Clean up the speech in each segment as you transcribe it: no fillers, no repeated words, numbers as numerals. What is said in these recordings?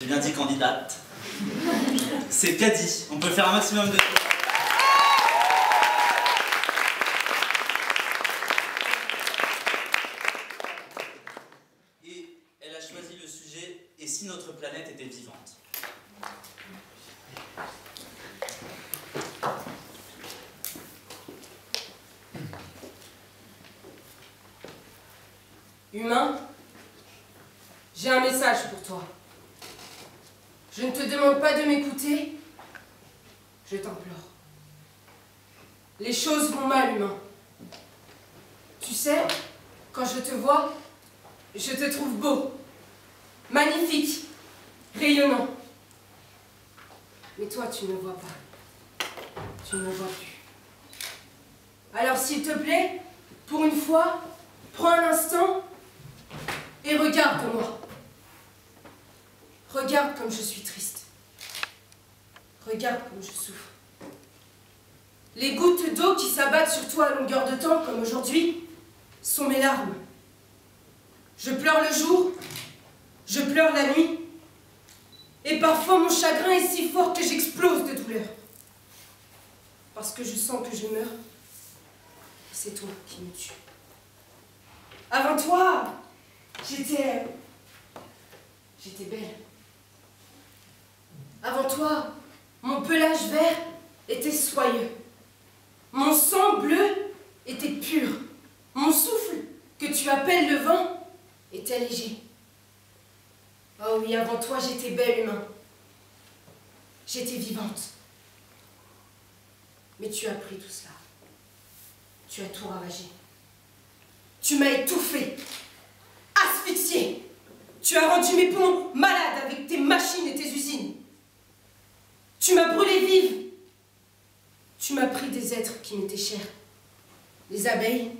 J'ai bien dit candidate. C'est Caddy. On peut faire un maximum de... Et elle a choisi le sujet « Et si notre planète était vivante ?» Humain, j'ai un message pour toi. Je ne te demande pas de m'écouter, je t'implore. Les choses vont mal, humain. Tu sais, quand je te vois, je te trouve beau, magnifique, rayonnant. Mais toi, tu ne me vois pas. Tu ne me vois plus. Alors, s'il te plaît, pour une fois, prends un instant et regarde-moi. Regarde comme je suis triste. Regarde comme je souffre. Les gouttes d'eau qui s'abattent sur toi à longueur de temps, comme aujourd'hui, sont mes larmes. Je pleure le jour, je pleure la nuit, et parfois mon chagrin est si fort que j'explose de douleur. Parce que je sens que je meurs, c'est toi qui me tues. Avant toi, j'étais belle. Avant toi, mon pelage vert était soyeux. Mon sang bleu était pur. Mon souffle, que tu appelles le vent, était léger. Oh oui, avant toi, j'étais belle, humain. J'étais vivante. Mais tu as pris tout cela. Tu as tout ravagé. Tu m'as étouffé, asphyxié. Tu as rendu mes poumons malades avec tes machines et tes usines. Tu m'as brûlée vive. Tu m'as pris des êtres qui m'étaient chers. Les abeilles,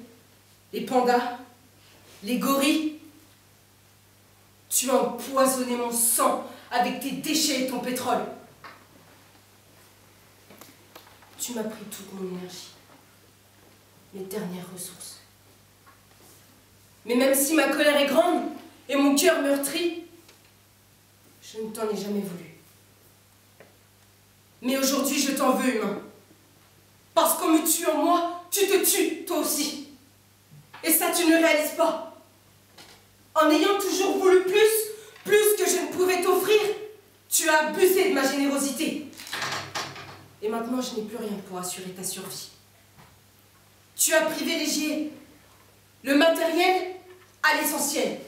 les pandas, les gorilles. Tu as empoisonné mon sang avec tes déchets et ton pétrole. Tu m'as pris toute mon énergie, mes dernières ressources. Mais même si ma colère est grande et mon cœur meurtri, je ne t'en ai jamais voulu. Mais aujourd'hui, je t'en veux, humain. Parce qu'en me tuant moi, tu te tues, toi aussi. Et ça, tu ne réalises pas. En ayant toujours voulu plus que je ne pouvais t'offrir, tu as abusé de ma générosité. Et maintenant, je n'ai plus rien pour assurer ta survie. Tu as privilégié le matériel à l'essentiel.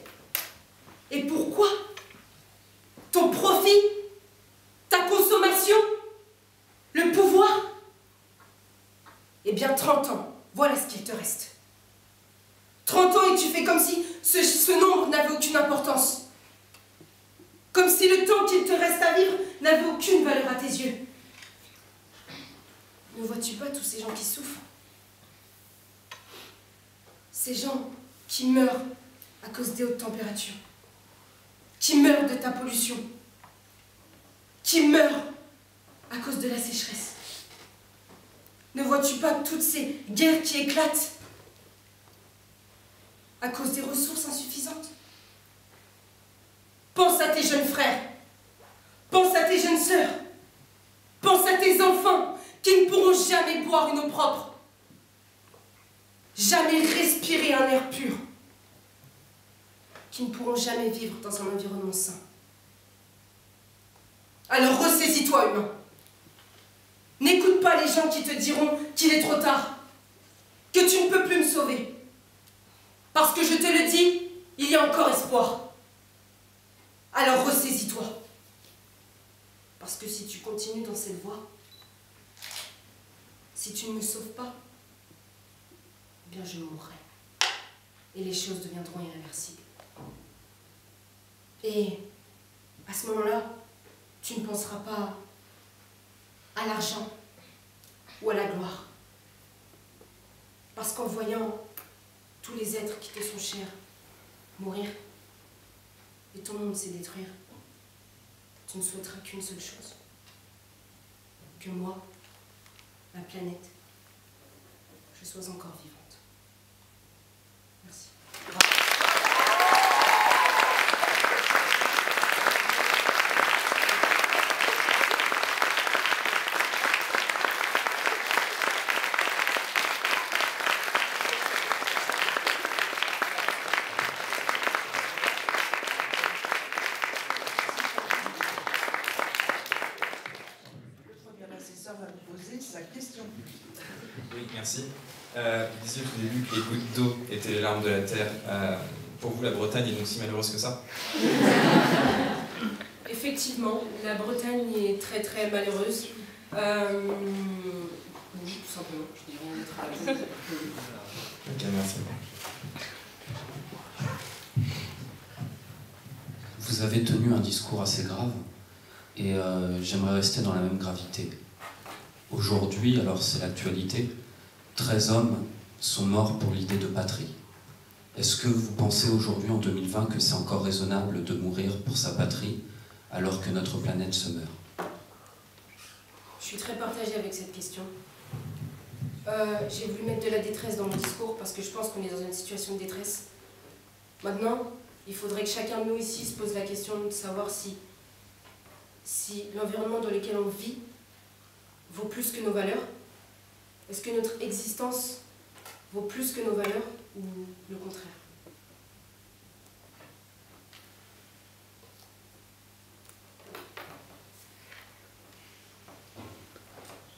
Et pourquoi? Ton profit, ta consommation, le pouvoir? Eh bien, 30 ans, voilà ce qu'il te reste. 30 ans et tu fais comme si ce nombre n'avait aucune importance. Comme si le temps qu'il te reste à vivre n'avait aucune valeur à tes yeux. Ne vois-tu pas tous ces gens qui souffrent? Ces gens qui meurent à cause des hautes températures, qui meurent de ta pollution, qui meurent à cause de la sécheresse. Ne vois-tu pas toutes ces guerres qui éclatent à cause des ressources insuffisantes? Pense à tes jeunes frères, pense à tes jeunes sœurs, pense à tes enfants qui ne pourront jamais boire une eau propre, jamais respirer un air pur, qui ne pourront jamais vivre dans un environnement sain. Alors ressaisis-toi, humain. N'écoute pas les gens qui te diront qu'il est trop tard, que tu ne peux plus me sauver. Parce que je te le dis, il y a encore espoir. Alors ressaisis-toi. Parce que si tu continues dans cette voie, si tu ne me sauves pas, eh bien je mourrai. Et les choses deviendront irréversibles. Et à ce moment-là, tu ne penseras pas à l'argent ou à la gloire. Parce qu'en voyant tous les êtres qui te sont chers mourir et ton monde se détruire, tu ne souhaiteras qu'une seule chose. Que moi, la planète, je sois encore vivante. Merci. Merci. Vous disiez au tout début que les gouttes d'eau étaient les larmes de la terre. Pour vous, la Bretagne est donc si malheureuse que ça? Effectivement, la Bretagne est très très malheureuse. Oui, tout simplement, je dis rien d'autre. Ok, merci. Vous avez tenu un discours assez grave et j'aimerais rester dans la même gravité. Aujourd'hui, alors c'est l'actualité, 13 hommes sont morts pour l'idée de patrie. Est-ce que vous pensez aujourd'hui, en 2020, que c'est encore raisonnable de mourir pour sa patrie alors que notre planète se meurt? Je suis très partagée avec cette question. J'ai voulu mettre de la détresse dans mon discours parce que je pense qu'on est dans une situation de détresse. Maintenant, il faudrait que chacun de nous ici se pose la question de savoir si l'environnement dans lequel on vit vaut plus que nos valeurs. Est-ce que notre existence vaut plus que nos valeurs ou le contraire?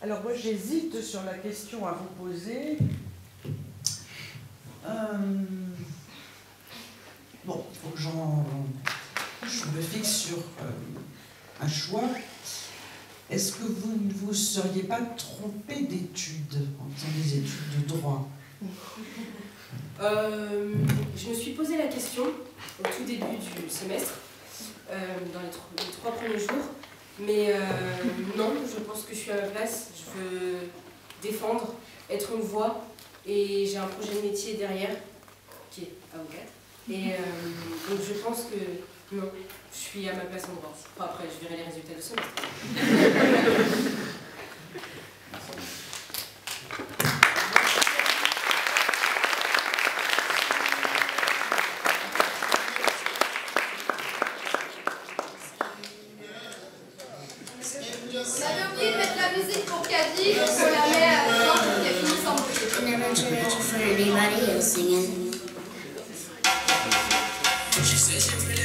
Alors moi j'hésite sur la question à vous poser. Bon, il faut que je me fixe sur un choix. Est-ce que vous ne vous seriez pas trompé d'études, en faisant des études de droit? Je me suis posé la question au tout début du semestre, dans les 3 premiers jours, mais non, je pense que je suis à ma place. Je veux défendre, être une voix, et j'ai un projet de métier derrière, qui est avocate. Et donc je pense que non, je suis à ma place en droit. Enfin, après, je verrai les résultats du semestre. On avait oublié de mettre la musique pour Caddy, donc on la met à la fin pour qu'elle finisse en beauté. Never too for anybody else singing. She says you're pretty